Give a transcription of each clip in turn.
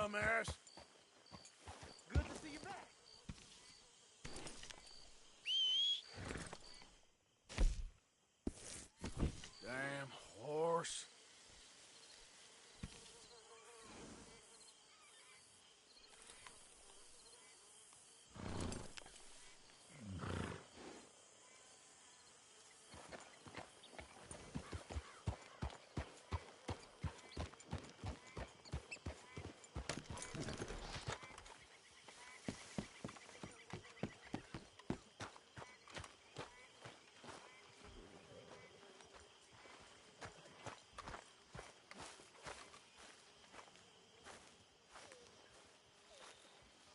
dumbass. Good to see you back. Damn horse.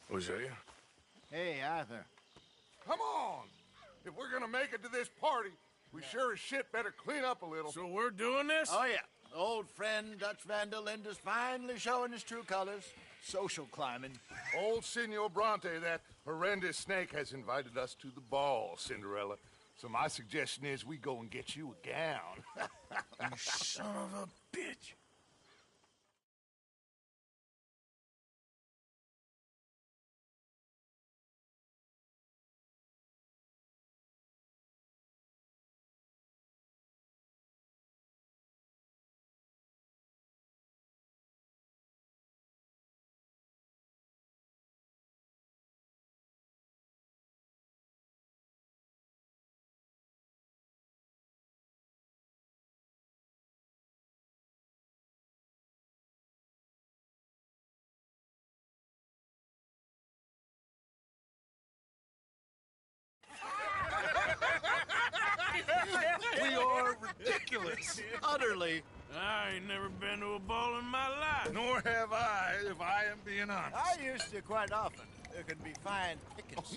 Was that you? Hey, Arthur. Come on! If we're gonna make it to this party, we sure as shit better clean up a little. So we're doing this? Oh, yeah. Old friend Dutch Van der Linde's finally showing his true colors. Social climbing. Old Senor Bronte, that horrendous snake, has invited us to the ball, Cinderella. So my suggestion is we go and get you a gown. You son of a bitch. We are ridiculous. Utterly. I ain't never been to a ball in my life. Nor have I, if I am being honest. I used to quite often. There can be fine pickings.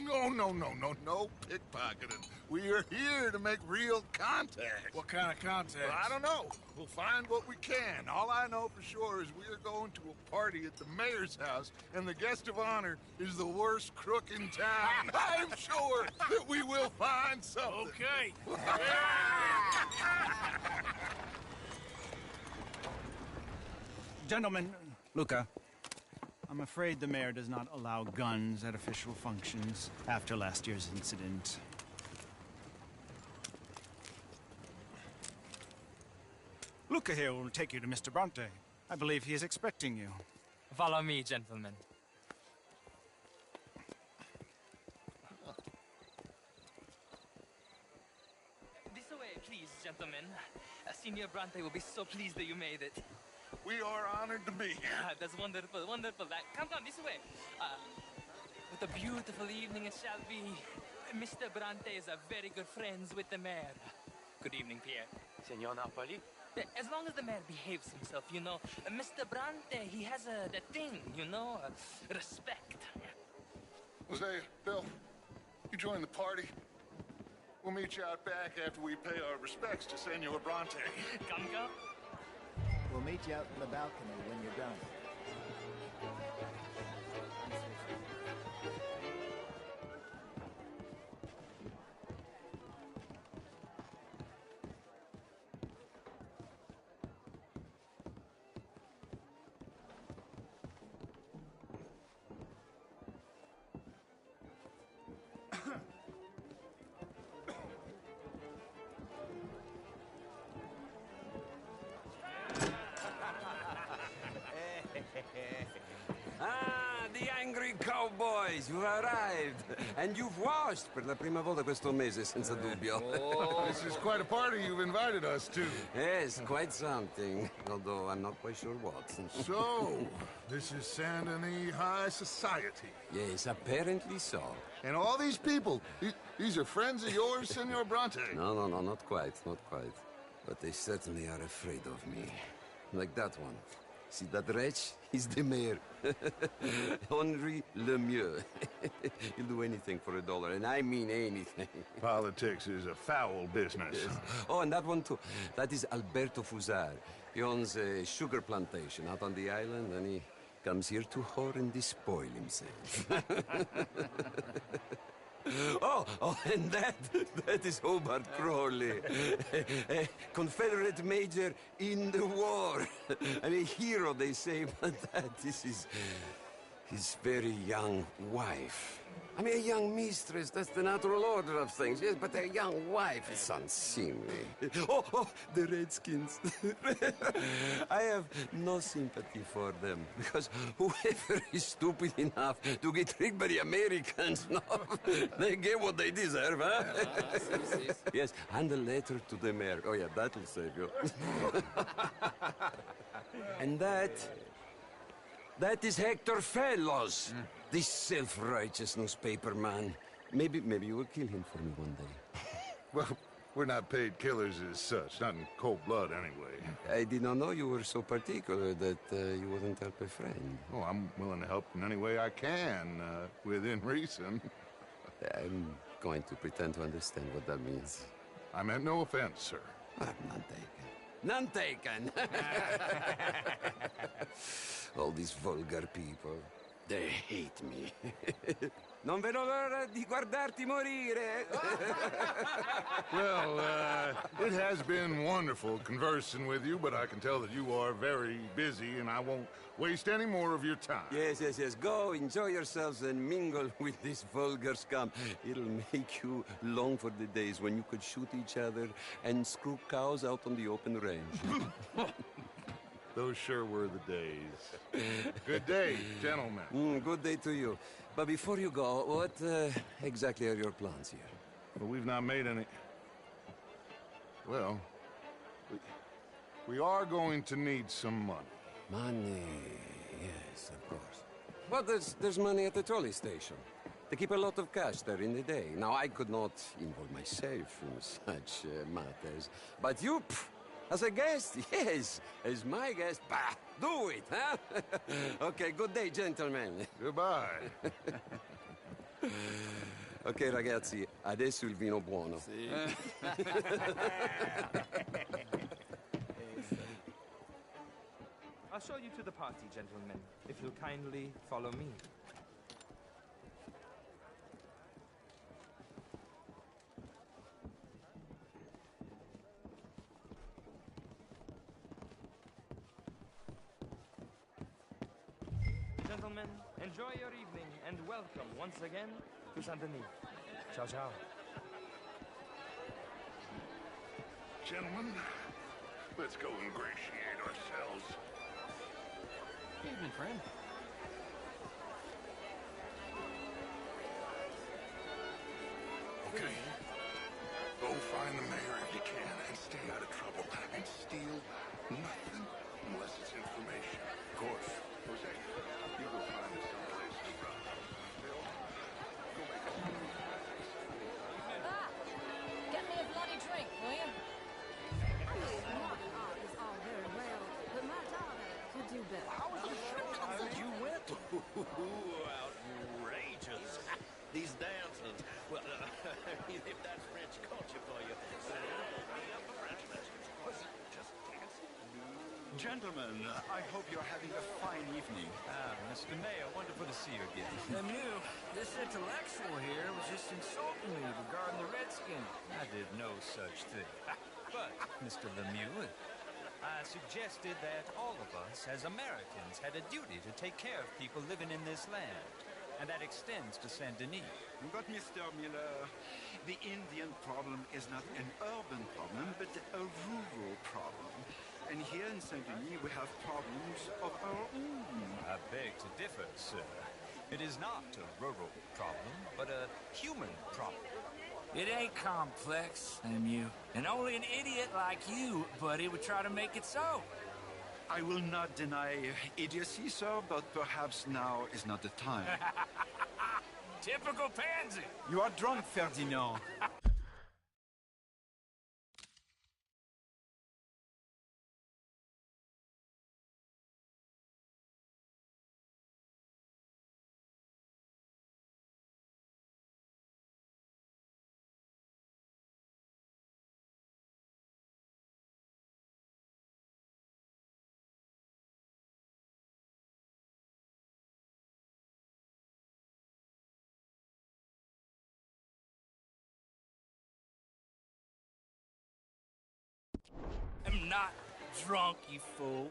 No pickpocketing. We are here to make real contact. What kind of contact? Well, I don't know. We'll find what we can. All I know for sure is we are going to a party at the mayor's house, and the guest of honor is the worst crook in town. I'm sure that we will find something. Okay. Gentlemen, Luca, I'm afraid the mayor does not allow guns at official functions after last year's incident. Luca here will take you to Mr. Bronte. I believe he is expecting you. Follow me, gentlemen. This way, please, gentlemen. Senior Bronte will be so pleased that you made it. We are honored to be here. That's wonderful, wonderful. Come, this way. What a beautiful evening it shall be. Mr. Bronte is very good friends with the mayor. Good evening, Pierre. Senor Napoli? As long as the mayor behaves himself, you know. Mr. Bronte, he has that thing, you know, respect. Jose, Bill, you join the party. We'll meet you out back after we pay our respects to Senor Bronte. Come. We'll meet you out in the balcony when you're done. Ah, the angry cowboys, you've arrived. And you've washed per la prima volta questo mese, senza dubbio. This is quite a party you've invited us to. Yes, quite something. Although I'm not quite sure what. So, this is Saint Denis High Society. Yes, apparently so. And all these people, these are friends of yours, Senor Bronte? No, not quite, not quite. But they certainly are afraid of me. Like that one. See that wretch? He's the mayor. Henri Lemieux. He'll do anything for $1, and I mean anything. Politics is a foul business. Yes. Oh, and that one too. That is Alberto Fusar. He owns a sugar plantation out on the island, and he comes here to whore and despoil himself. Oh, and that That is Hobart Crawley, a Confederate major in the war. I mean, hero, they say, but this is his very young wife. I mean, a young mistress, that's the natural order of things, yes, but a young wife is unseemly. Oh, the Redskins. I have no sympathy for them, because whoever is stupid enough to get tricked by the Americans, no, they get what they deserve, huh? Yes, and a letter to the mayor. Oh, yeah, that'll save you. And that is Hector Fellows. This self-righteous newspaper man. Maybe you will kill him for me one day. Well, we're not paid killers as such, not in cold blood anyway. I did not know you were so particular that you wouldn't help a friend. Oh, I'm willing to help in any way I can, within reason. I'm going to pretend to understand what that means. I meant no offense, sir. None taken. None taken! All these vulgar people. They hate me. Non vedo l'ora di guardarti morire. Well, it has been wonderful conversing with you, but I can tell that you are very busy, and I won't waste any more of your time. Yes. Go, enjoy yourselves, and mingle with this vulgar scum. It'll make you long for the days when you could shoot each other and screw cows out on the open range. Those sure were the days. Good day, gentlemen. Good day to you. But before you go, what exactly are your plans here? Well, we've not made any... Well, we are going to need some money. Money, yes, of course. But there's money at the trolley station. They keep a lot of cash there in the day. Now, I could not involve myself in such matters. But you... As a guest? Yes. As my guest? Bah! Do it, huh? Okay, good day, gentlemen. Goodbye. Ok, ragazzi, adesso il vino buono. I'll show you to the party, gentlemen, if you'll kindly follow me. Gentlemen, enjoy your evening and welcome once again to Saint Denis. Ciao, ciao. Gentlemen, let's go ingratiate ourselves. Evening, friend. Okay. Go find the mayor if you can and stay out of trouble. And steal nothing unless it's information. Of course. Jose, you go find us someplace to run. Bill, go make us some. Get me a bloody drink, will you? Art is all very well, but my daughter could do better. How was the show? You went? Outrageous. These dances. Well, if that's French culture for you, sign me up for French lessons. Was it just dancing? Gentlemen, I hope you're having a fine evening. Mr. Mayor, wonderful to see you again. Lemieux, this intellectual here was just insulting me regarding the Redskins. I did no such thing. But, Mr. Lemieux, I suggested that all of us, as Americans, had a duty to take care of people living in this land. And that extends to Saint Denis. But, Mr. Miller, the Indian problem is not an urban problem, but a rural problem. And here in Saint Denis, we have problems of our own. I beg to differ, sir. It is not a rural problem, but a human problem. It ain't complex, Lemieux. And only an idiot like you, buddy, would try to make it so. I will not deny idiocy, sir, but perhaps now is not the time. Typical pansy. You are drunk, Ferdinand. not drunk, you fool.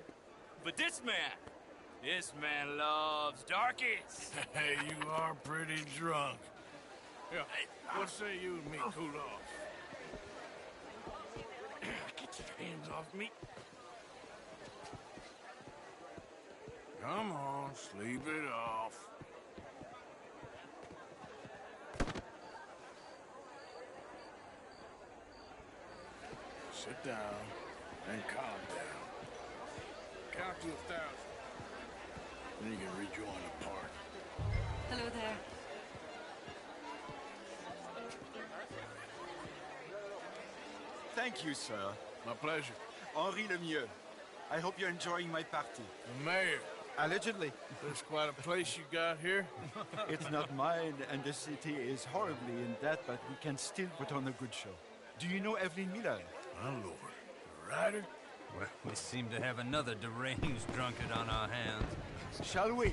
But this man loves darkies. Hey, you are pretty drunk. Yeah, what say you and me cool off? Get your hands off me. Come on, sleep it off. Sit down and calm down. Count to 1,000. Then you can rejoin the party. Hello there. Thank you, sir. My pleasure. Henri Lemieux. I hope you're enjoying my party. The mayor. Allegedly. There's quite a place you got here. It's not mine, and the city is horribly in debt, but we can still put on a good show. Do you know Evelyn Miller? My lord. The writer? Well, we seem to have another deranged drunkard on our hands. Shall we?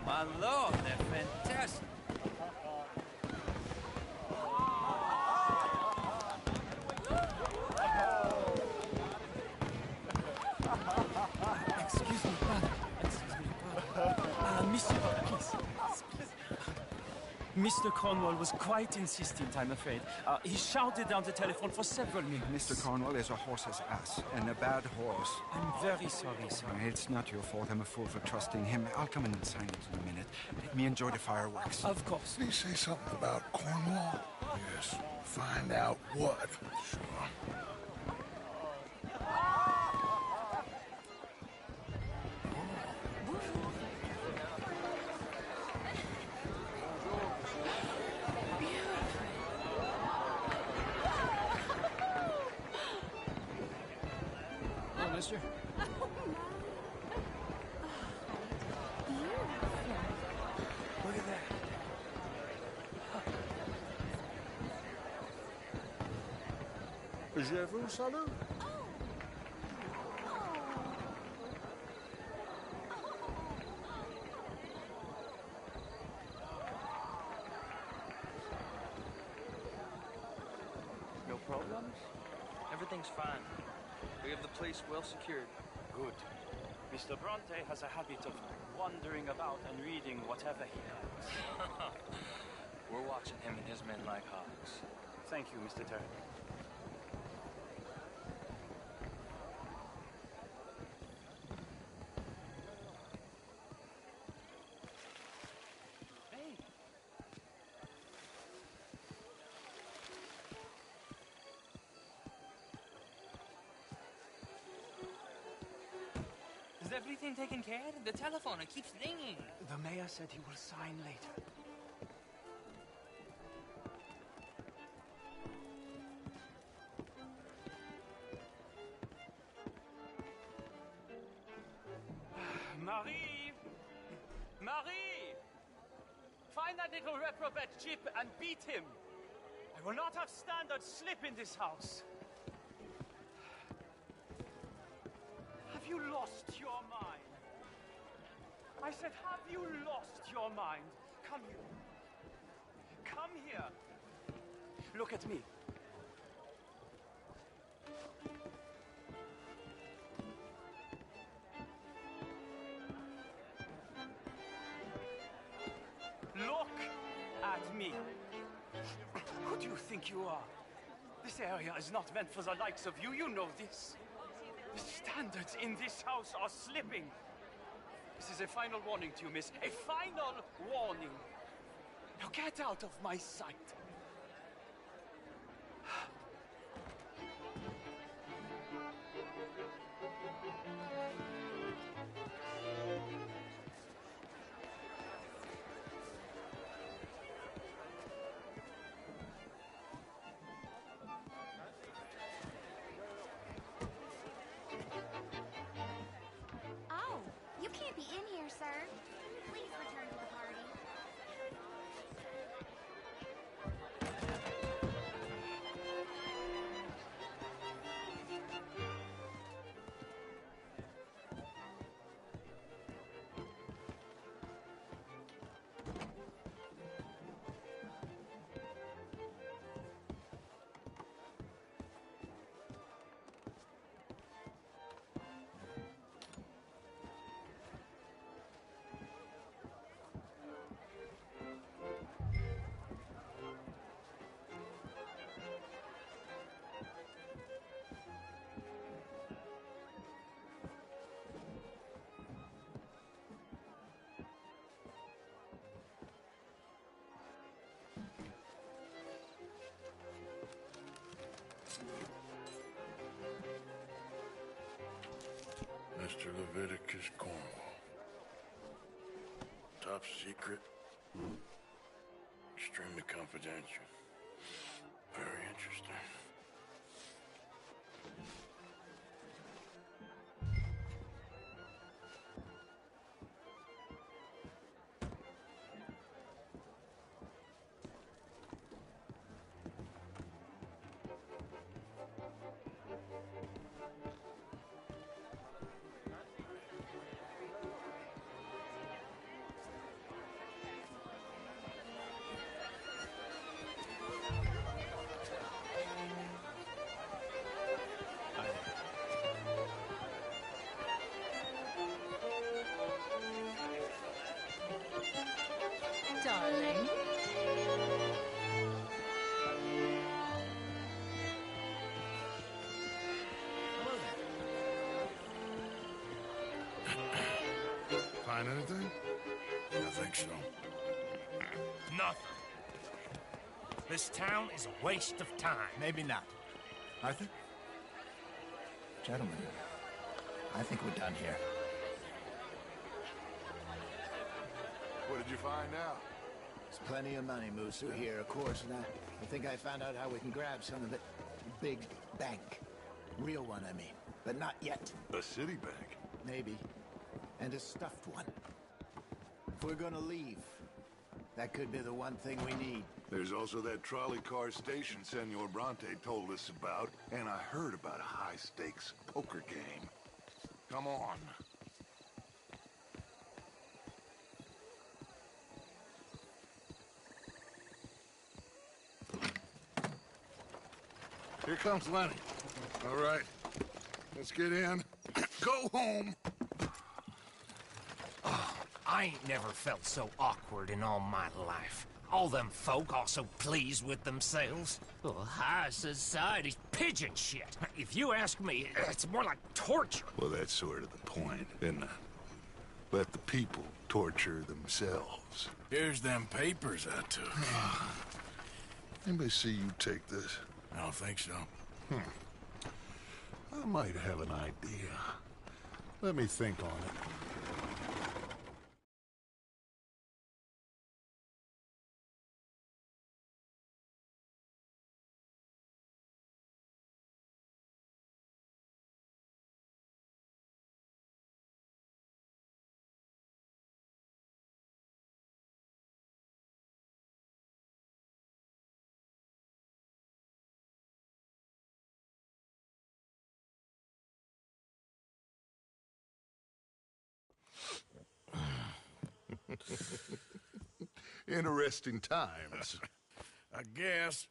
My lord, they're fantastic. Excuse me, brother. Monsieur, please. Mr. Cornwall was quite insistent, I'm afraid. He shouted down the telephone for several minutes. Mr. Cornwall is a horse's ass, and a bad horse. I'm very sorry, sir. It's not your fault. I'm a fool for trusting him. I'll come in and sign it in a minute. Let me enjoy the fireworks. Of course. Did he say something about Cornwall? Yes. Find out what. Sure. Monsieur. Look at that. Je vous salue. Everything's fine. We have the place well secured. Good. Mr. Bronte has a habit of wandering about and reading whatever he likes. We're watching him and his men like hawks. Thank you, Mr. Terry. Is everything taken care of? The telephone, it keeps ringing. The mayor said he will sign later. Marie! Marie! Find that little reprobate Chip and beat him. I will not have standard slip in this house. Have you lost your mind? I said, have you lost your mind? Come here. Come here. Look at me. Look at me. Who do you think you are? This area is not meant for the likes of you. You know this. The standards in this house are slipping. This is a final warning to you, miss. A final warning. Now get out of my sight. Oh, you can't be in here, sir. Please return to the party. Mr. Leviticus Cornwall. Top secret. Extremely confidential. Very interesting. Darling. Find anything? I think so. Nothing. This town is a waste of time. Maybe not. Arthur? Gentlemen, I think we're done here. What did you find out? There's plenty of money moves through here, of course, and I think I found out how we can grab some of it. A big bank. Real one, I mean. But not yet. A city bank. Maybe. And a stuffed one. If we're gonna leave, that could be the one thing we need. There's also that trolley car station Senor Bronte told us about, and I heard about a high-stakes poker game. Come on. Here comes Lenny. All right, let's get in. Go home. Oh, I ain't never felt so awkward in all my life. All them folk all so pleased with themselves. Oh, high society's pigeon shit. If you ask me, it's more like torture. Well, that's sort of the point, isn't it? Let the people torture themselves. Here's them papers I took. Anybody see you take this? I don't think so. I might have an idea. Let me think on it. Interesting times. I guess.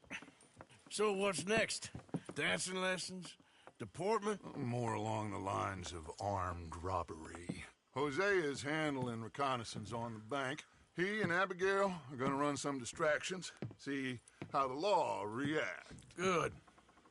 So what's next? Dancing lessons? Deportment? More along the lines of armed robbery. Hosea is handling reconnaissance on the bank. He and Abigail are gonna run some distractions, see how the law reacts. Good.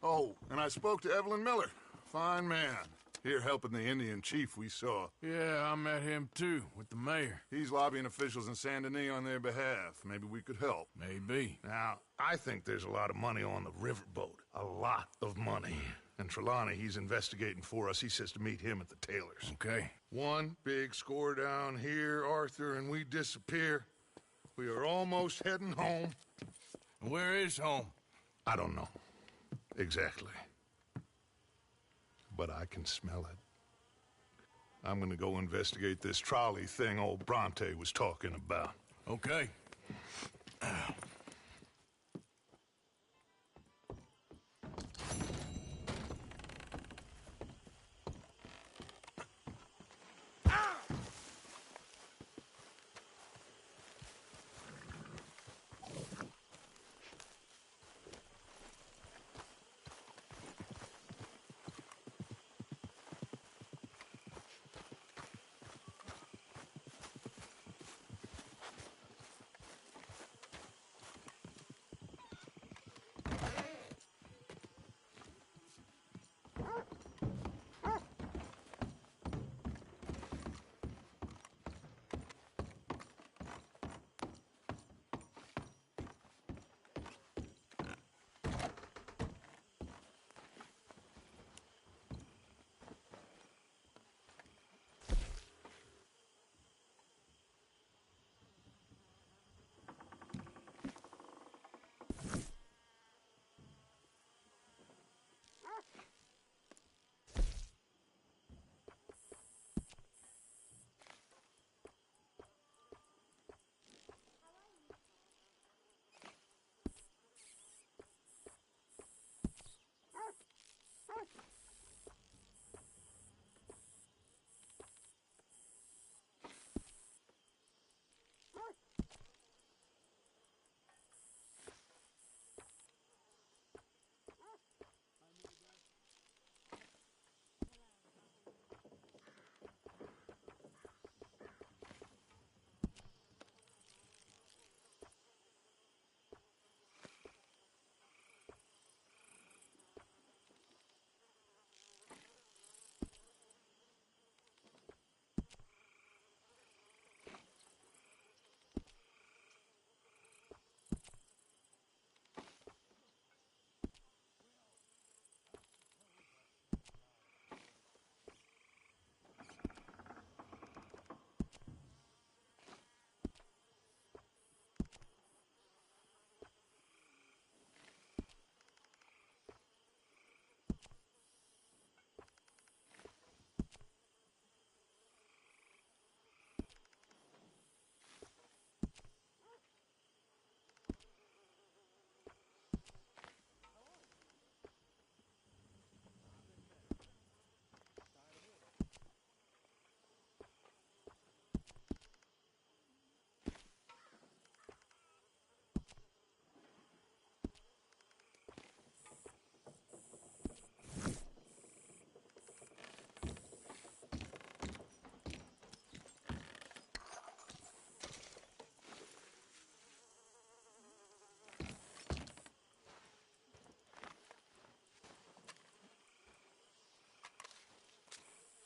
Oh, and I spoke to Evelyn Miller. Fine man. Here helping the Indian chief we saw. Yeah, I met him too, with the mayor. He's lobbying officials in Saint Denis on their behalf. Maybe we could help. Maybe. Now, I think there's a lot of money on the riverboat. A lot of money. And Trelawney, he's investigating for us. He says to meet him at the Taylor's. Okay. One big score down here, Arthur, and we disappear. We are almost heading home. Where is home? I don't know. Exactly. But I can smell it. I'm gonna go investigate this trolley thing old Bronte was talking about. Okay.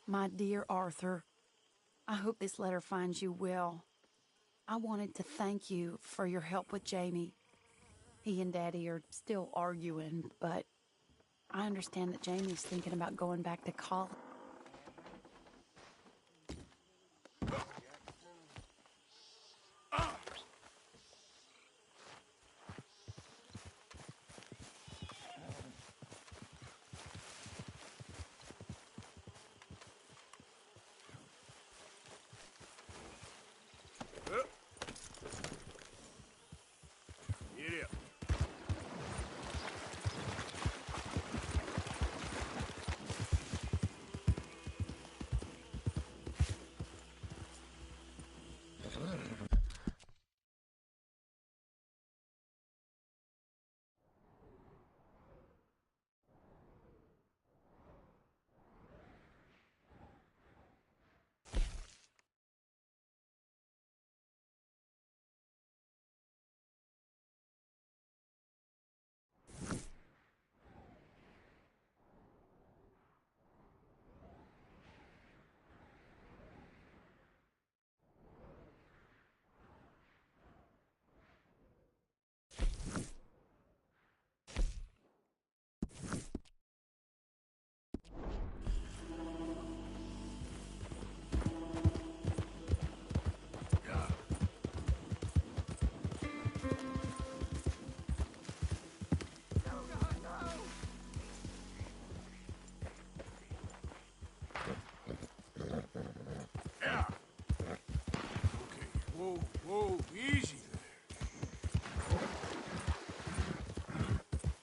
My dear Arthur, I hope this letter finds you well. I wanted to thank you for your help with Jamie. He and Daddy are still arguing, but I understand that Jamie's thinking about going back to college. Get up. Whoa, whoa, easy there.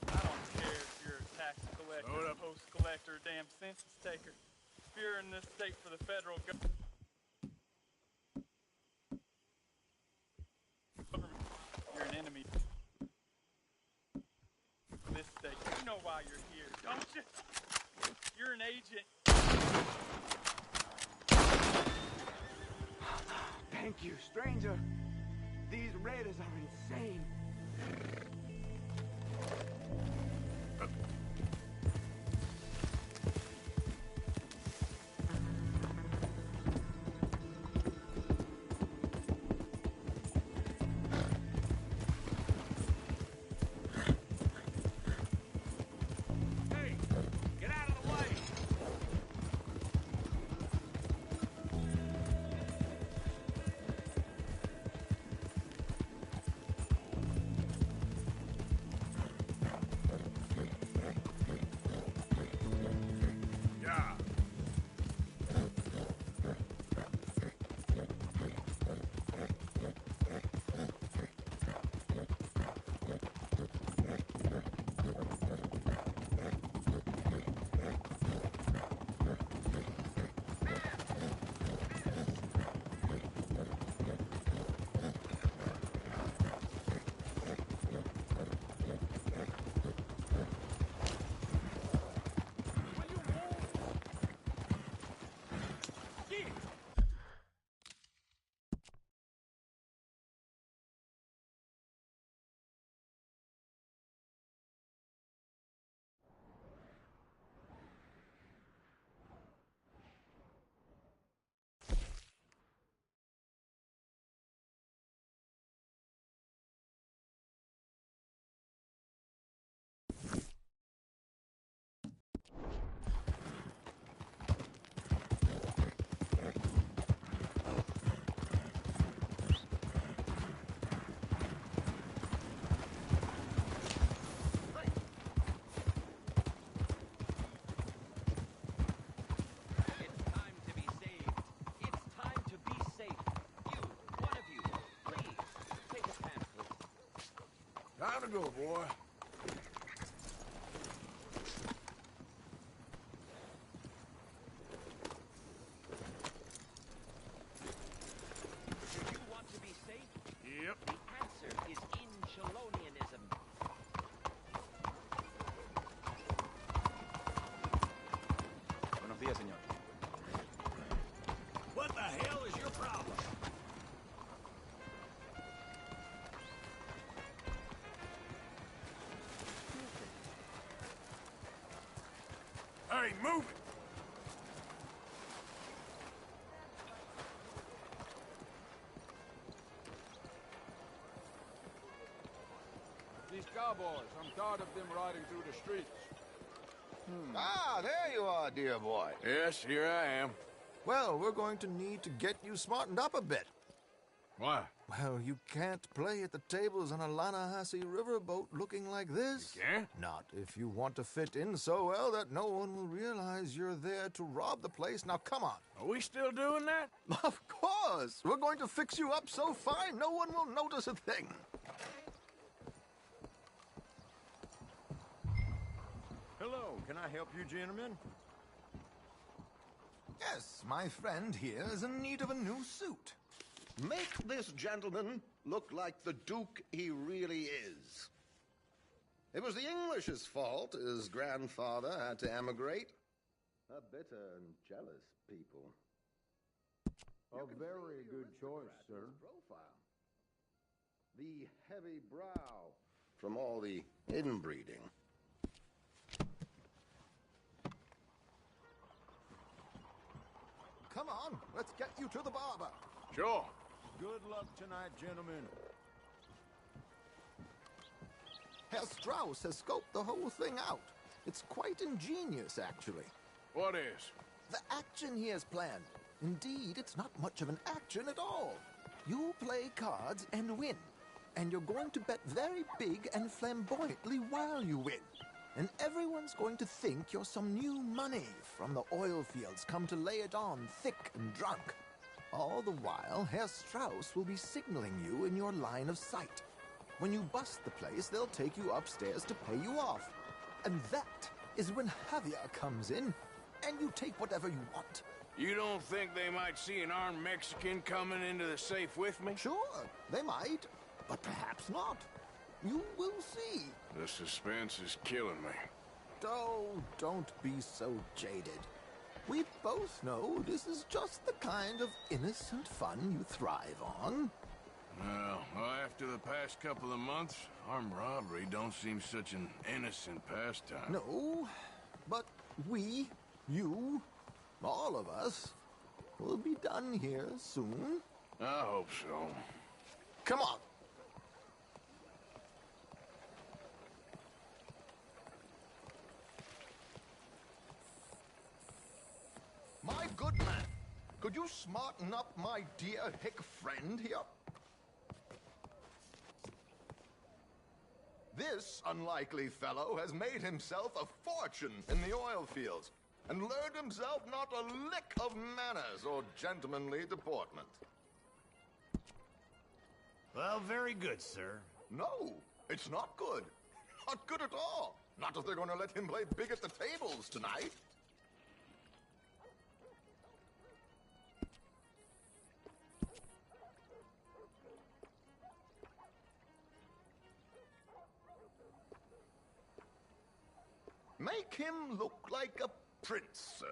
I don't care if you're a tax collector, post collector, damn census taker. If you're in this state for the federal government, you're an enemy. This state, you know why you're here, don't you? You're an agent. Thank you, stranger. These raiders are insane. Hey, get out of the way! Yeah. Time to go, boy. Do you want to be safe? Yep. The answer is Inchalonianism. Buenos días, señor. What the hell is your problem? Hey, move it! cowboys. I'm tired of them riding through the streets. Ah, there you are, dear boy. Yes, here I am. Well, we're going to need to get you smartened up a bit. Why? Well, you can't play at the tables on a Lanahassee riverboat looking like this. You can't? Not if you want to fit in so well that no one will realize you're there to rob the place. Now, come on. Are we still doing that? Of course. We're going to fix you up so fine no one will notice a thing. Hello, can I help you, gentlemen? Yes, my friend here is in need of a new suit. Make this gentleman look like the Duke he really is. It was the English's fault his grandfather had to emigrate. A bitter and jealous people. A very good choice, sir. Profile. The heavy brow from all the inbreeding. Come on, let's get you to the barber. Sure. Good luck tonight, gentlemen. Herr Strauss has scoped the whole thing out. It's quite ingenious, actually. What is? The action he has planned. Indeed, it's not much of an action at all. You play cards and win. And you're going to bet very big and flamboyantly while you win. And everyone's going to think you're some new money from the oil fields come to lay it on thick and drunk. All the while, Herr Strauss will be signaling you in your line of sight. When you bust the place, they'll take you upstairs to pay you off. And that is when Javier comes in, and you take whatever you want. You don't think they might see an armed Mexican coming into the safe with me? Sure, they might, but perhaps not. You will see. The suspense is killing me. Oh, don't be so jaded. We both know this is just the kind of innocent fun you thrive on. Well, after the past couple of months, armed robbery don't seem such an innocent pastime. No, but we, you, all of us, will be done here soon. I hope so. Come on. My good man, could you smarten up my dear hick friend here? This unlikely fellow has made himself a fortune in the oil fields and learned himself not a lick of manners or gentlemanly deportment. Well, very good, sir. No, it's not good. Not good at all. Not if they're going to let him play big at the tables tonight. Make him look like a prince, sir.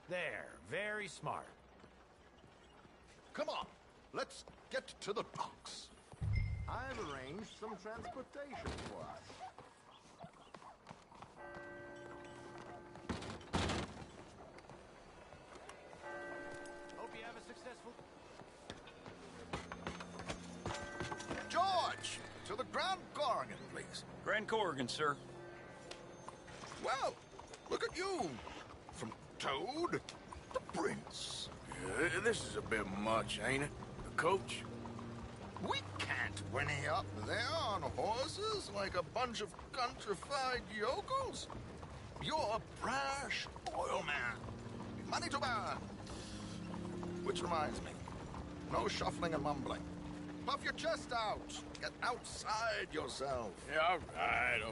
There, very smart. Come on, let's get to the docks. I've arranged some transportation for us. successful. George, to the Grand Corrigan, please. Grand Corrigan, sir. Well, look at you. From Toad to Prince. Yeah, this is a bit much, ain't it? The coach? We can't whinny up there on horses like a bunch of countrified yokels. You're a brash oil man. Money to burn. Which reminds me, no shuffling and mumbling. Puff your chest out. Get outside yourself. Yeah, all right.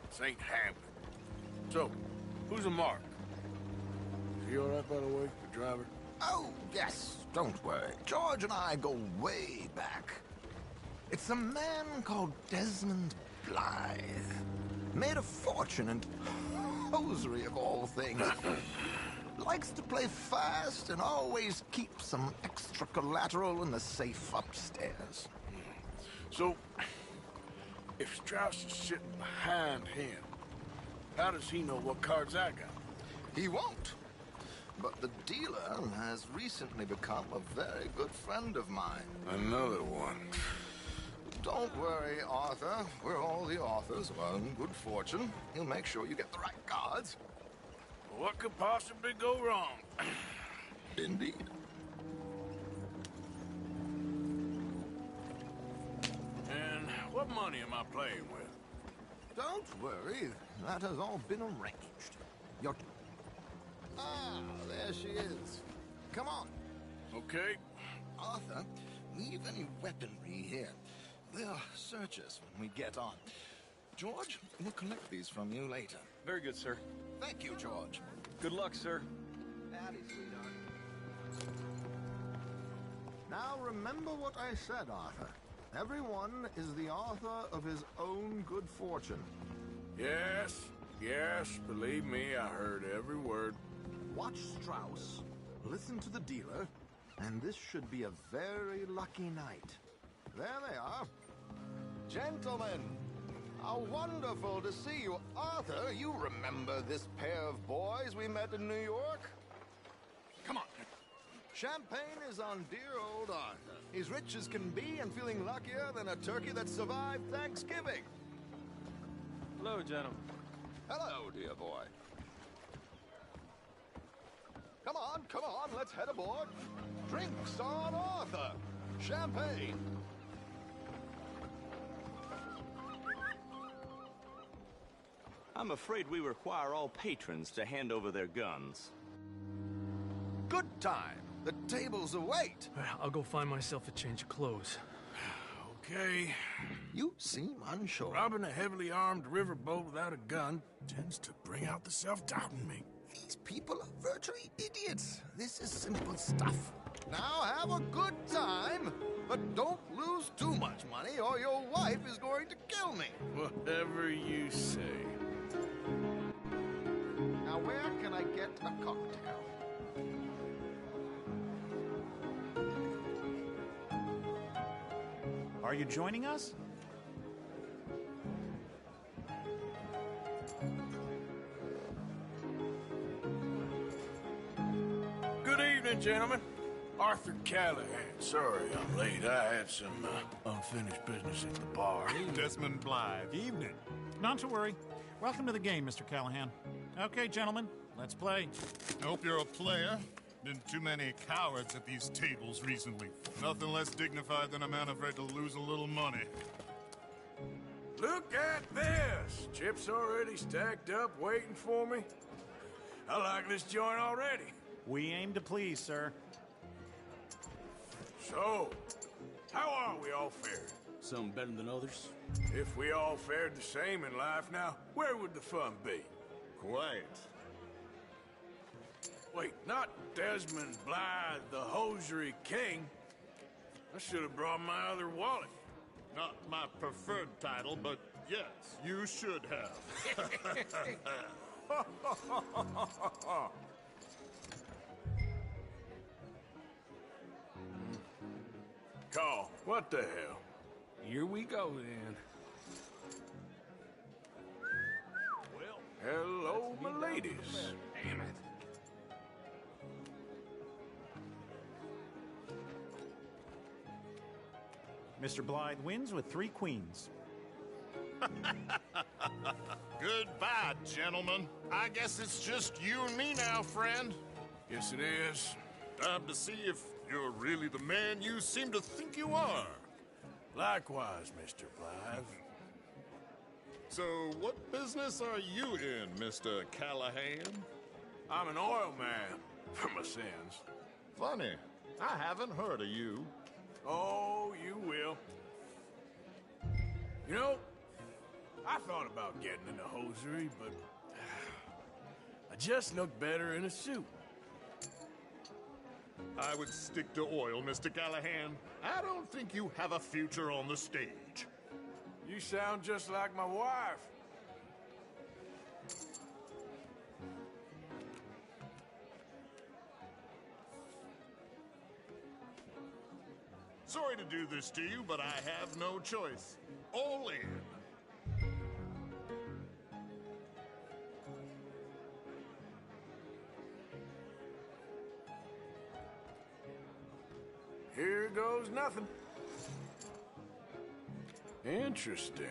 This ain't happening. So, who's a mark? Is he all right, by the way, the driver? Oh, yes. Don't worry. George and I go way back. It's a man called Desmond Blythe. Made a fortune in hosiery of all things. Likes to play fast and always keeps some extra collateral in the safe upstairs. So, if Strauss is sitting behind him, how does he know what cards I got? He won't. But the dealer has recently become a very good friend of mine. Another one. Don't worry, Arthur. We're all the authors of our own good fortune. He'll make sure you get the right cards. What could possibly go wrong? Indeed. And what money am I playing with? Don't worry. That has all been arranged. You're... Ah, there she is. Come on. Okay. Arthur, leave any weaponry here. They'll search us when we get on. George, we'll collect these from you later. Very good, sir. Thank you, George. Good luck, sir. Howdy, sweetheart. Now remember what I said, Arthur. Everyone is the author of his own good fortune. Yes, believe me, I heard every word. Watch Strauss, listen to the dealer, and this should be a very lucky night. There they are. Gentlemen, how wonderful to see you. Arthur, you remember this pair of boys we met in New York? Come on. Champagne is on dear old Arthur. He's rich as can be and feeling luckier than a turkey that survived Thanksgiving. Hello, gentlemen. Hello, dear boy. Come on, let's head aboard. Drinks on Arthur. Champagne. I'm afraid we require all patrons to hand over their guns. Good time. The tables await. I'll go find myself a change of clothes. Okay. You seem unsure. Robbing a heavily armed riverboat without a gun tends to bring out the self-doubt in me. These people are virtually idiots. This is simple stuff. Now have a good time, but don't lose too much money or your wife is going to kill me. Whatever you say. Now where can I get a cocktail? Are you joining us? Good evening, gentlemen. Arthur Callahan. Sorry I'm late. I had some unfinished business at the bar. Desmond Blythe. Evening. Not to worry. Welcome to the game, Mr. Callahan. Okay, gentlemen, let's play. Hope you're a player. Been too many cowards at these tables recently. Nothing less dignified than a man afraid to lose a little money. Look at this! Chips already stacked up waiting for me. I like this joint already. We aim to please, sir. So, how are we all fared? Some better than others. If we all fared the same in life now, where would the fun be? Quiet. Wait, not Desmond Blythe, the hosiery king. I should have brought my other wallet. Not my preferred title, but yes, you should have. Call, what the hell? Here we go, then. Well, hello, my ladies. Damn it. Mr. Blythe wins with 3 queens. Goodbye, gentlemen. I guess it's just you and me now, friend. Yes, it is. Time to see if you're really the man you seem to think you are. Likewise, Mr. Blythe. So, what business are you in, Mr. Callahan? I'm an oil man, for my sins. Funny, I haven't heard of you. Oh, you will. You know, I thought about getting into hosiery, but I just look better in a suit. I would stick to oil, Mr. Callahan. I don't think you have a future on the stage. You sound just like my wife. Sorry to do this to you, but I have no choice. All in. Here goes nothing. Interesting.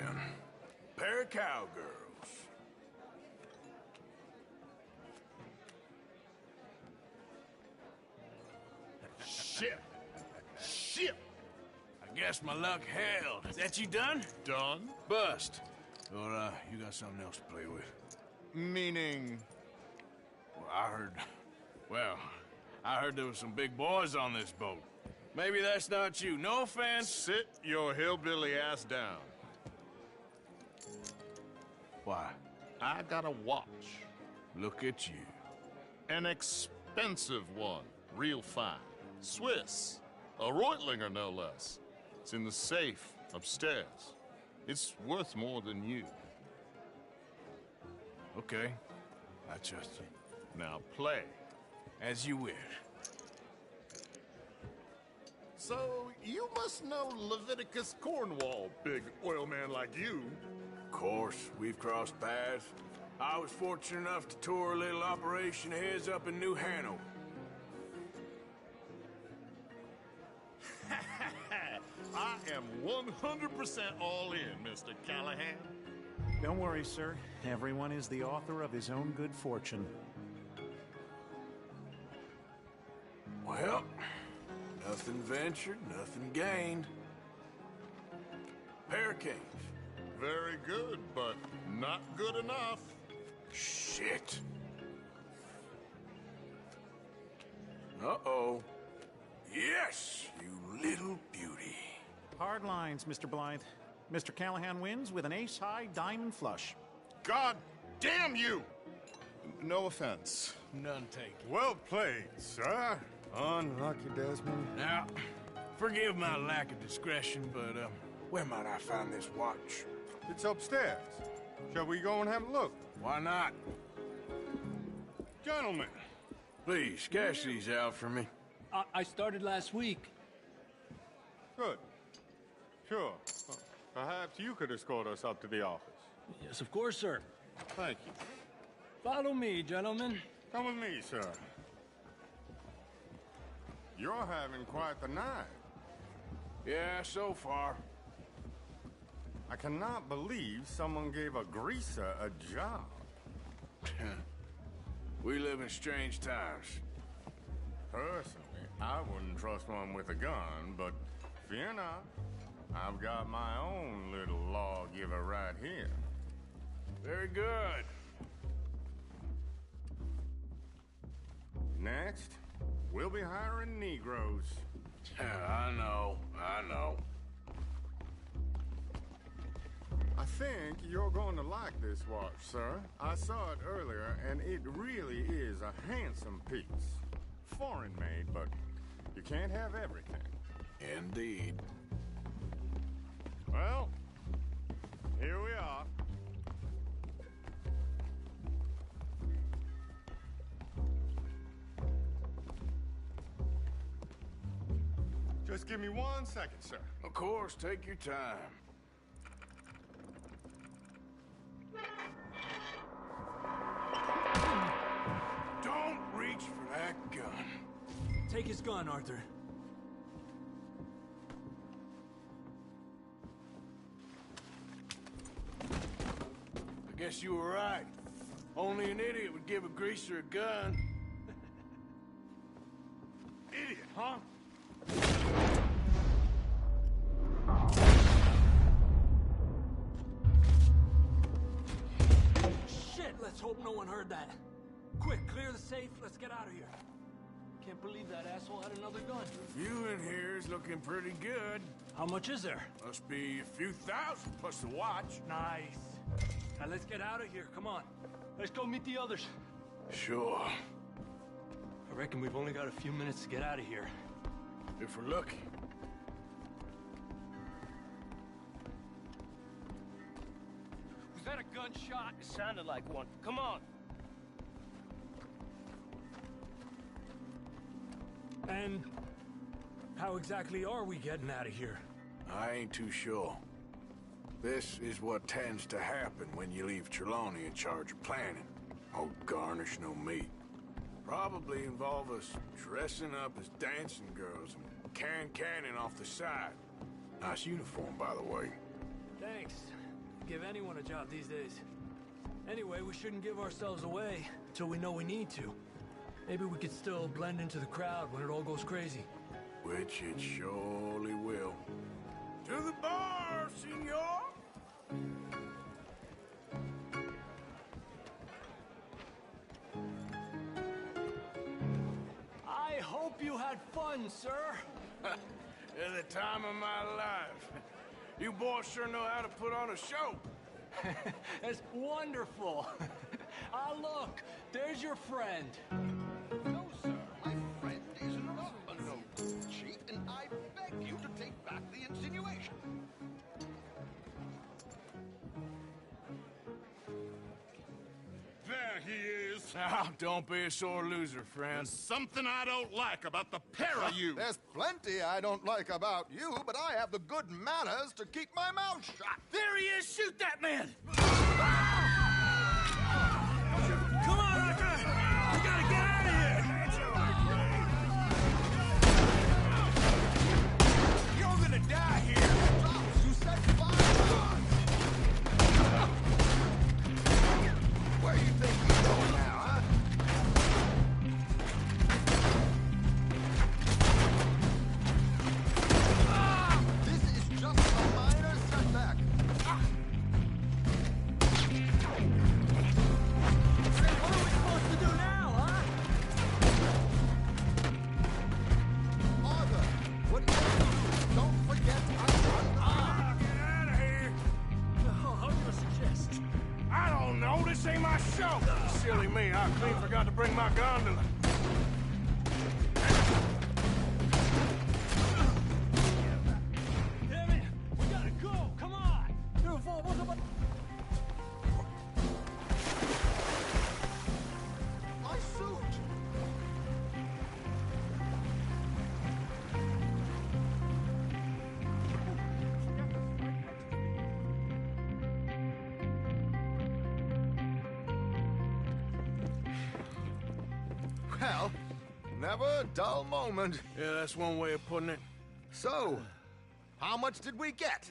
Pair of cowgirls. Shit. Shit. I guess my luck held. Is that you done? Done? Bust. Or, you got something else to play with? Meaning? I heard there was some big boys on this boat. Maybe that's not you. No offense. Sit your hillbilly ass down. Why? I got a watch. Look at you. An expensive one. Real fine. Swiss. A Reutlinger, no less. It's in the safe upstairs. It's worth more than you. Okay. I trust you. Now play. As you wish. So, you must know Leviticus Cornwall, big oil man like you. Of course, we've crossed paths. I was fortunate enough to tour a little operation of his up in New Hanover. I am 100% all in, Mr. Callahan. Don't worry, sir. Everyone is the author of his own good fortune. Well, nothing ventured, nothing gained. Pair of kings. Very good, but not good enough. Shit. Uh-oh. Yes, you little beauty. Hard lines, Mr. Blythe. Mr. Callahan wins with an ace-high diamond flush. God damn you! No offense. None taken. Well played, sir. Unlucky, Desmond. Now, forgive my lack of discretion, but, where might I find this watch? It's upstairs. Shall we go and have a look? Why not? Gentlemen. Please, cash these out for me. I started last week. Good. Sure. Well, perhaps you could escort us up to the office. Yes, of course, sir. Thank you. Follow me, gentlemen. Come with me, sir. You're having quite the night. Yeah, so far. I cannot believe someone gave a greaser a job. We live in strange times. Personally, I wouldn't trust one with a gun, but fear not. I've got my own little lawgiver right here. Very good. Next, we'll be hiring Negroes. I know. I think you're going to like this watch, sir. I saw it earlier, and it really is a handsome piece. Foreign made, but you can't have everything. Indeed. Well, here we are. Just give me 1 second, sir. Of course, take your time. Don't reach for that gun. Take his gun, Arthur. Guess you were right. Only an idiot would give a greaser a gun. Idiot, huh? Shit, let's hope no one heard that. Quick, clear the safe. Let's get out of here. Can't believe that asshole had another gun. You in here's looking pretty good. How much is there? Must be a few thousand plus the watch. Nice. Now let's get out of here. Come on. Let's go meet the others. Sure. I reckon we've only got a few minutes to get out of here. If we're lucky. Was that a gunshot? It sounded like one. Come on. And how exactly are we getting out of here? I ain't too sure. This is what tends to happen when you leave Trelawney in charge of planning. Oh, garnish no meat. Probably involve us dressing up as dancing girls and canning off the side. Nice uniform, by the way. Thanks. Give anyone a job these days. Anyway, we shouldn't give ourselves away till we know we need to. Maybe we could still blend into the crowd when it all goes crazy. Which it surely will. To the bar, senor! I hope you had fun, sir. At the time of my life. You boys sure know how to put on a show. That's wonderful. Ah, look, there's your friend. No, sir. My friend is not no cheat, and I beg you to take back the insinuation. There he is. Now, don't be a sore loser, friend. There's something I don't like about the pair of you. There's plenty I don't like about you, but I have the good manners to keep my mouth shut. There he is! Shoot that man! Come on, we gotta get out of here! You're gonna die here! You said 5 yards! Where you think you're going now, huh? This is just a minor setback. What are we supposed to do now, huh? Arthur, whatever you do, don't forget Get out of here! How do you suggest? I don't know, this ain't my show! Silly me, I clean forgot to bring my gondola. Damn it! We gotta go! Come on! my suit. Well, never a dull moment. Yeah, that's one way of putting it. So, how much did we get?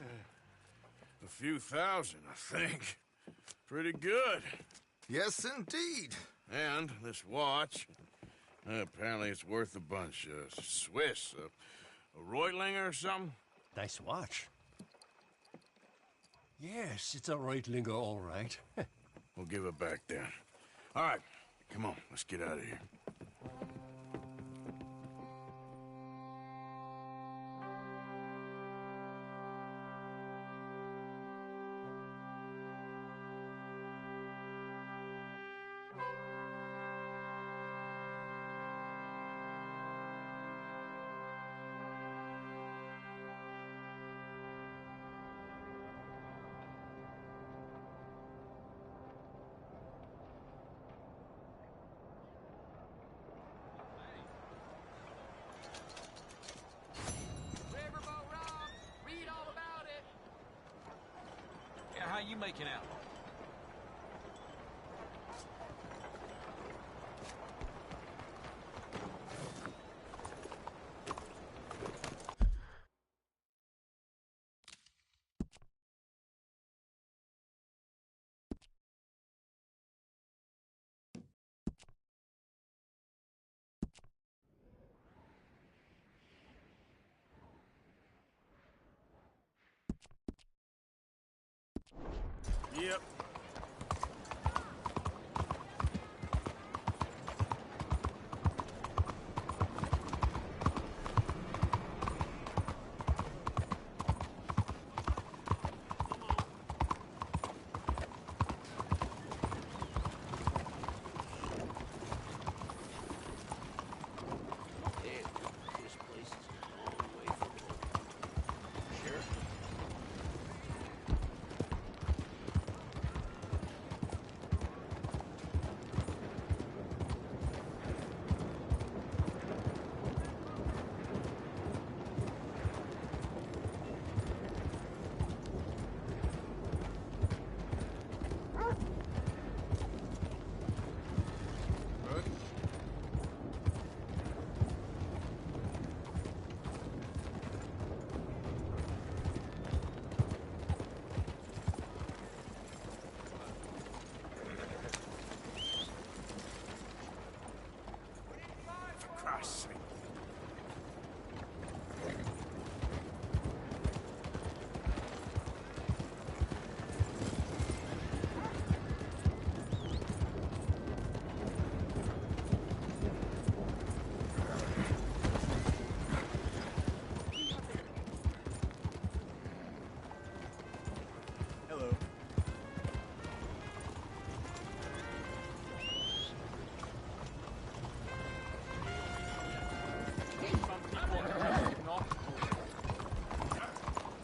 A few thousand, I think. Pretty good. Yes, indeed. And this watch, apparently it's worth a bunch. Swiss, a Reutlinger or something? Nice watch. Yes, it's a Reutlinger, all right. We'll give it back then. All right, come on, let's get out of here. How you making out? Yep.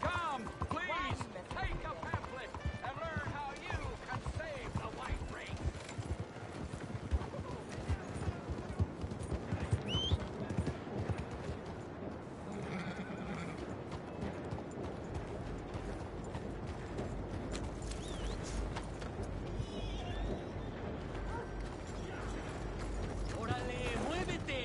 Come, please, take a pamphlet and learn how you can save the white race. ¡Órale, muévete!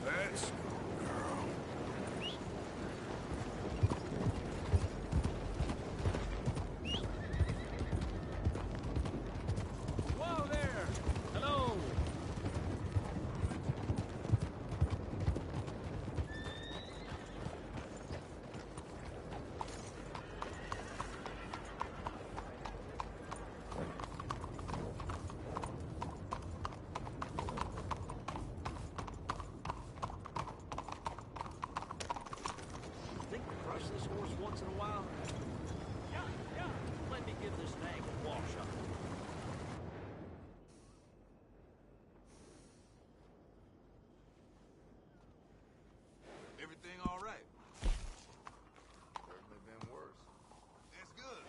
Let's go, girl. Whoa there! Hello! Think to crush this horse once in a while? Yeah. Let me give this nag a wash up. Everything all right? Certainly been worse. That's good.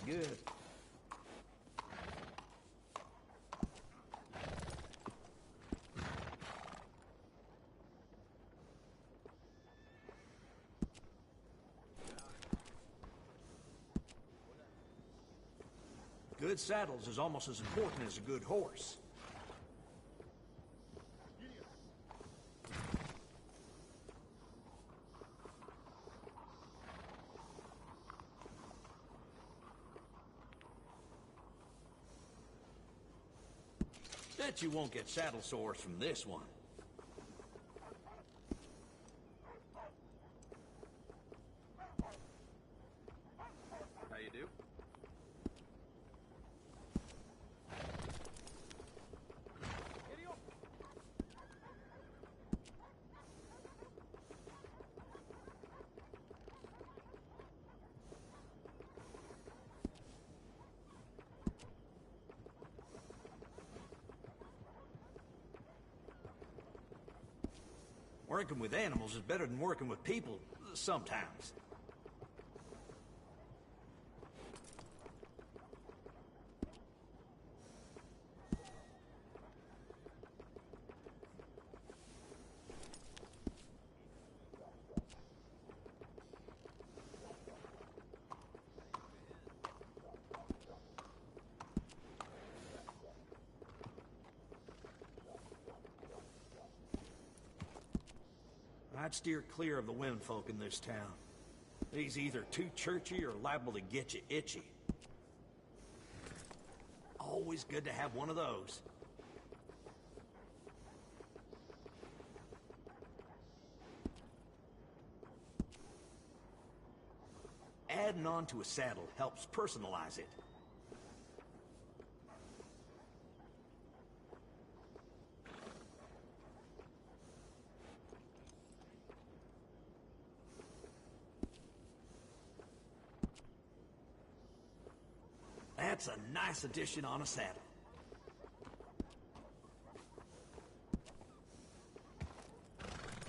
Good. Good saddles is almost as important as a good horse. Bet you won't get saddle sores from this one. How you do? Working with animals is better than working with people, sometimes. I'd steer clear of the women folk in this town. He's either too churchy or liable to get you itchy. Always good to have one of those. Adding on to a saddle helps personalize it. That's a nice addition on a saddle.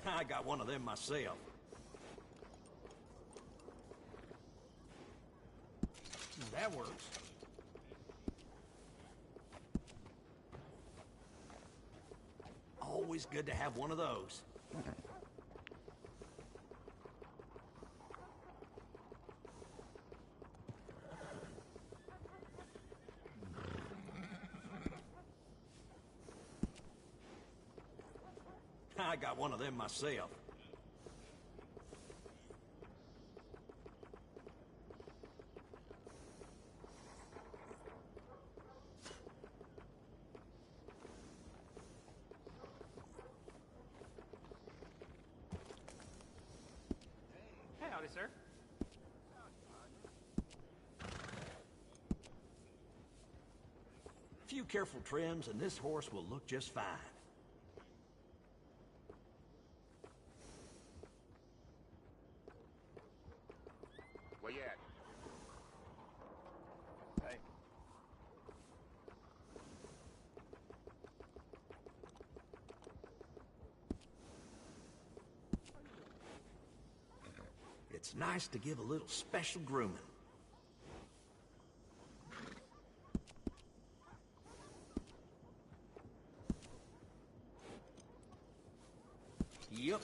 I got one of them myself. That works. Always good to have one of those. I got one of them myself. Hey, howdy, sir. A few careful trims and this horse will look just fine. Where you at? Hey. It's nice to give a little special grooming. Yep.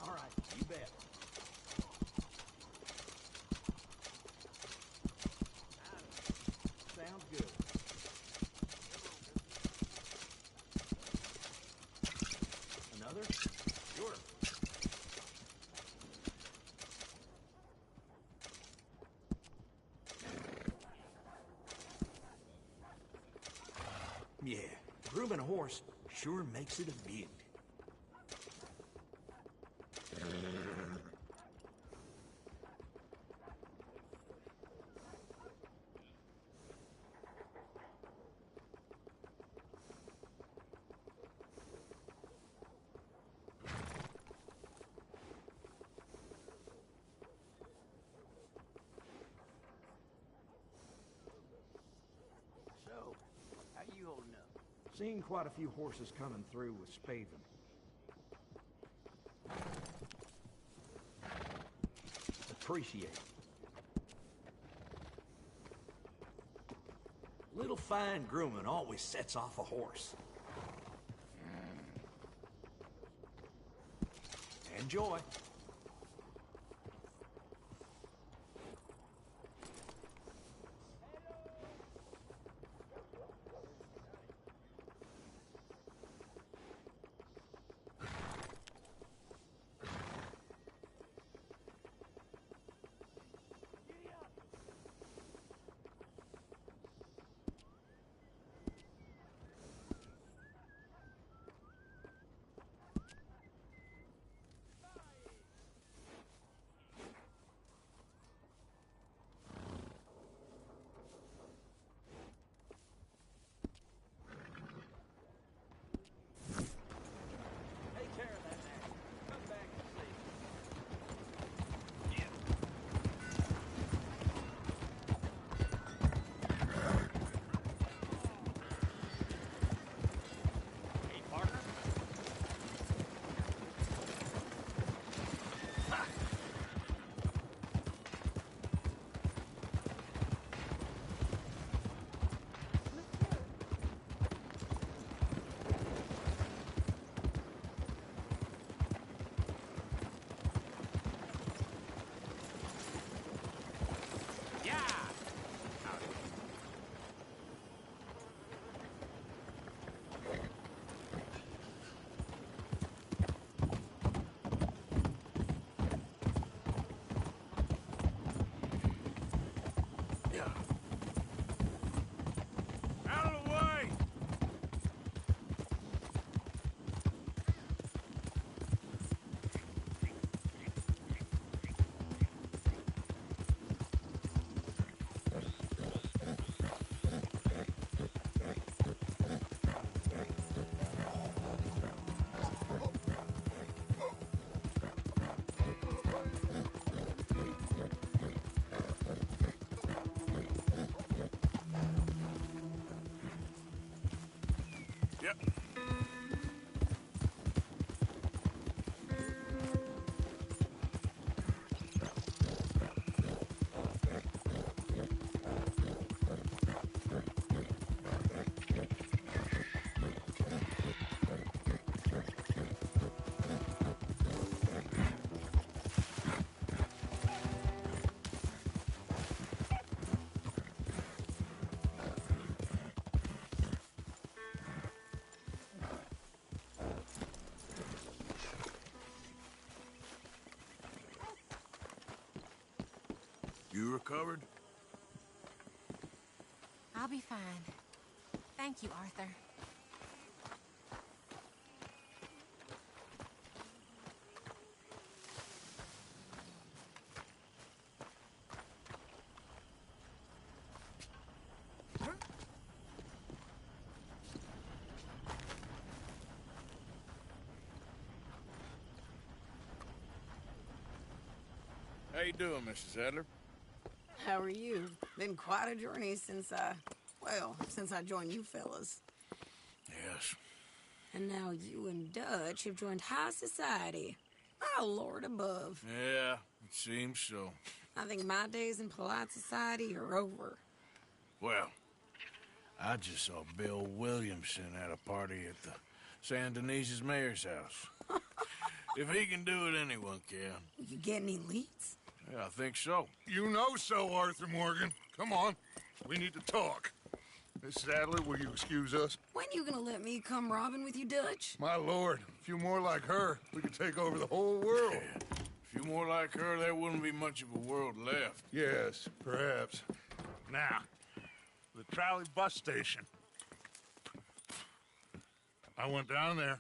All right, you bet. Sounds good. Another? Sure. Yeah, grooming a horse sure makes it a beaut. So, how you holding up? Seen quite a few horses coming through with spavin. Appreciate it. Little fine grooming always sets off a horse. Enjoy. Yep. You recovered? I'll be fine. Thank you, Arthur. How you doing, Mrs. Adler? How are you? Been quite a journey since I joined you fellas. Yes. And now you and Dutch have joined high society. Oh, Lord above. Yeah, it seems so. I think my days in polite society are over. Well, I just saw Bill Williamson at a party at the San Denise's mayor's house. If he can do it, anyone can. You get any leads? Yeah, I think so. You know so, Arthur Morgan. Come on. We need to talk. Mrs. Adler, will you excuse us? When you gonna let me come robbing with you, Dutch? My lord, a few more like her, we could take over the whole world. Yeah. A few more like her, there wouldn't be much of a world left. Yes, perhaps. Now, the trolley bus station. I went down there.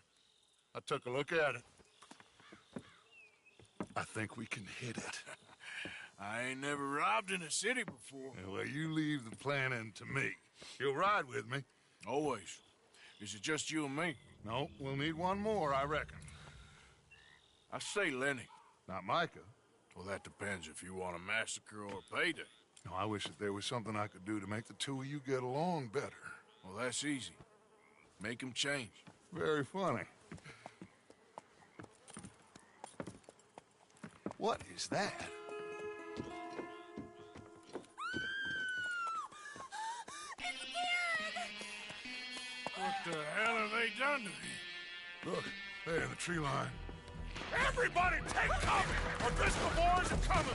I took a look at it. I think we can hit it. I ain't never robbed in a city before. Yeah, well, you leave the planning to me. You'll ride with me? Always. Is it just you and me? No, we'll need one more, I reckon. I say Lenny. Not Micah. Well, that depends if you want a massacre or a payday. No, I wish that there was something I could do to make the two of you get along better. Well, that's easy. Make them change. Very funny. What is that? What the hell have they done to me? Look, there in the tree line. Everybody take cover! Our Bristol boys are coming!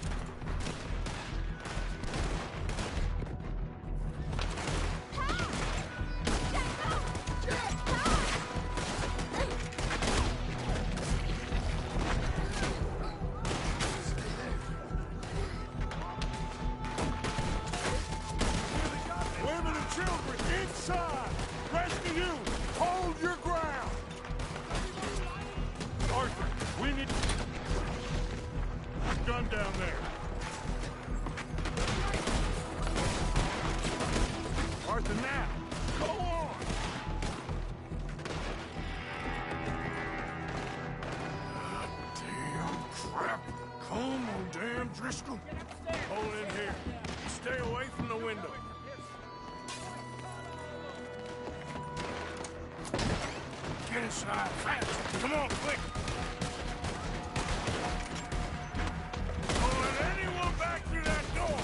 Women and children inside! Rest of you, hold your ground! Arthur, we need... gun down there. Arthur, now! Go on! Damn crap. Come on, damn Driscoll. Hold in here. Stay away from the window. Get inside, fast! Come on, quick! Don't let anyone back through that door!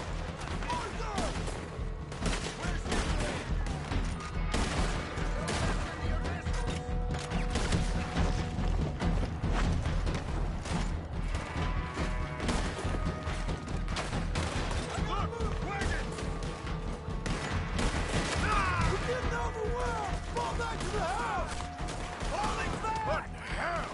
We're getting overwhelmed! Fall back to the house! Falling back! What the hell?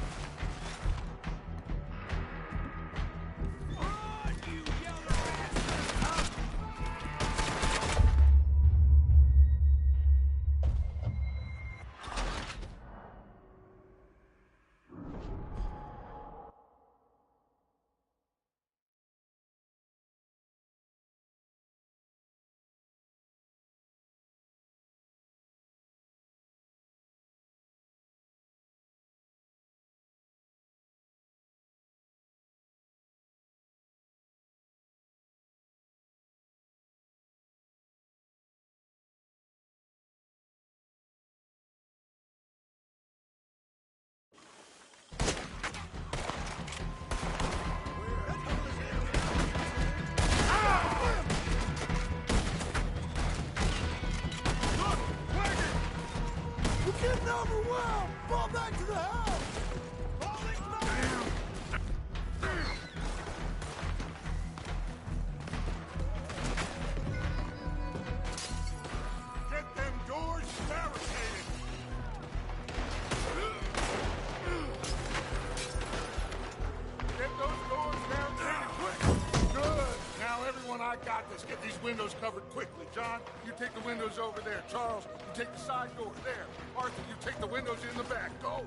getting overwhelmed! Fall back to the house! Get them doors barricaded! Get those doors barricaded quick! Good! Now everyone, I got this. Get these windows covered quickly. John, you take the windows over there. Charles, you take the side door there. Arthur, you take the windows in the back. Go!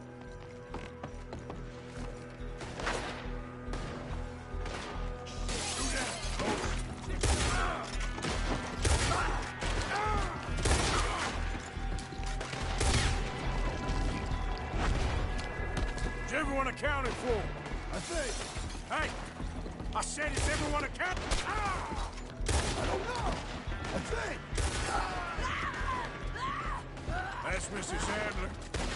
Is everyone accounted for? I think. Hey! I said, is everyone accounted? Ah! I don't know. I think. That's Mrs. Adler.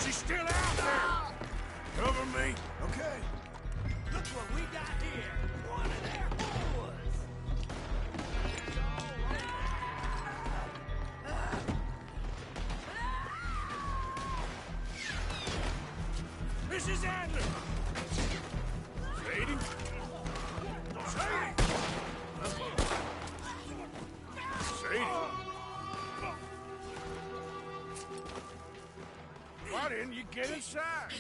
She's still out there. Cover me. Okay. Look what we got here. One of their whores. Mrs. Adler! Sadie? Sadie! Sadie! Why didn't you get inside?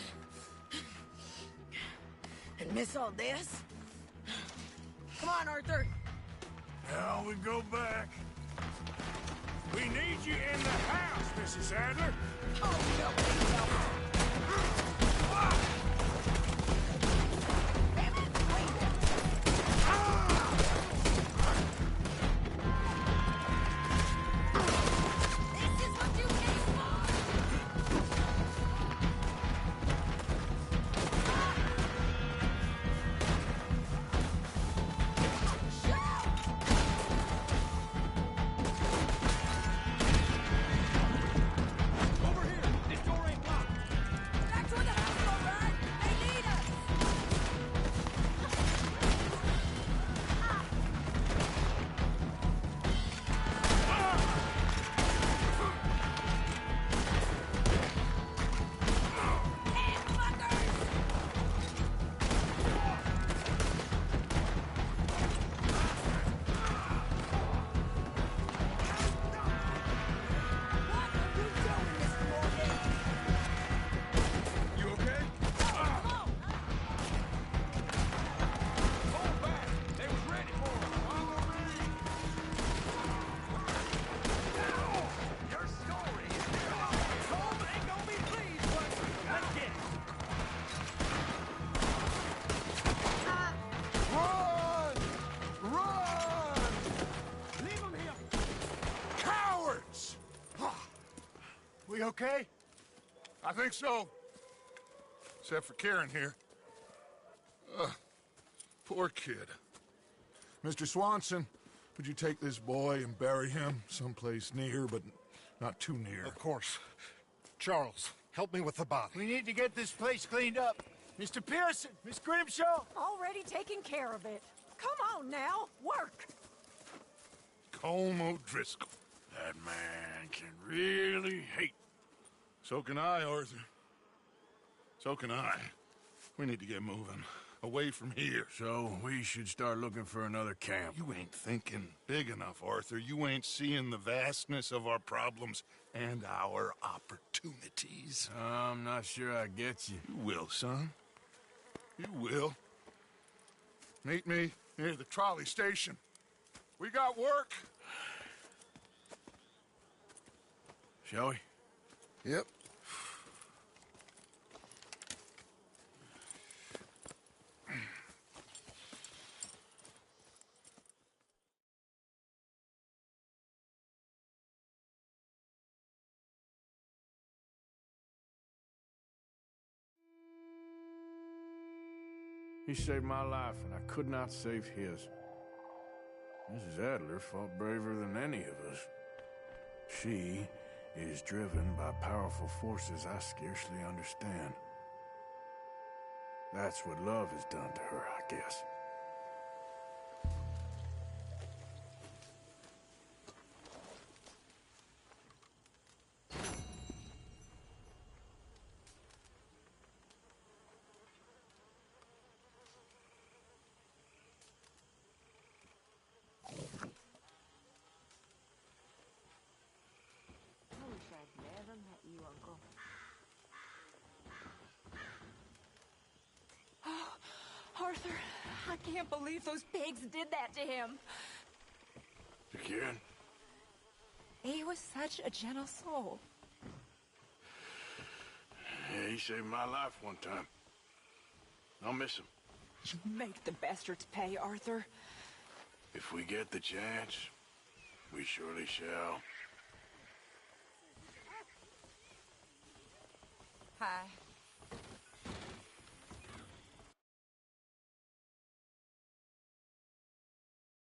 And miss all this? Come on, Arthur. Now we go back. We need you in the house, Mrs. Adler. Oh, no. We okay? I think so. Except for Karen here. Poor kid. Mr. Swanson, would you take this boy and bury him someplace near, but not too near? Of course. Charles, help me with the body. We need to get this place cleaned up. Mr. Pearson, Miss Grimshaw. Already taking care of it. Come on now, work. Colm O'Driscoll. That man can really hate. So can I, Arthur. So can I. We need to get moving. Away from here. So we should start looking for another camp. You ain't thinking big enough, Arthur. You ain't seeing the vastness of our problems and our opportunities. I'm not sure I get you. You will, son. You will. Meet me near the trolley station. We got work. Shall we? Yep. He saved my life, and I could not save his. Mrs. Adler fought braver than any of us. She is driven by powerful forces I scarcely understand. That's what love has done to her, I guess. I can't believe those pigs did that to him. Kieran? He was such a gentle soul. Yeah, he saved my life one time. I'll miss him. You make the bastards pay, Arthur. If we get the chance, we surely shall. Hi.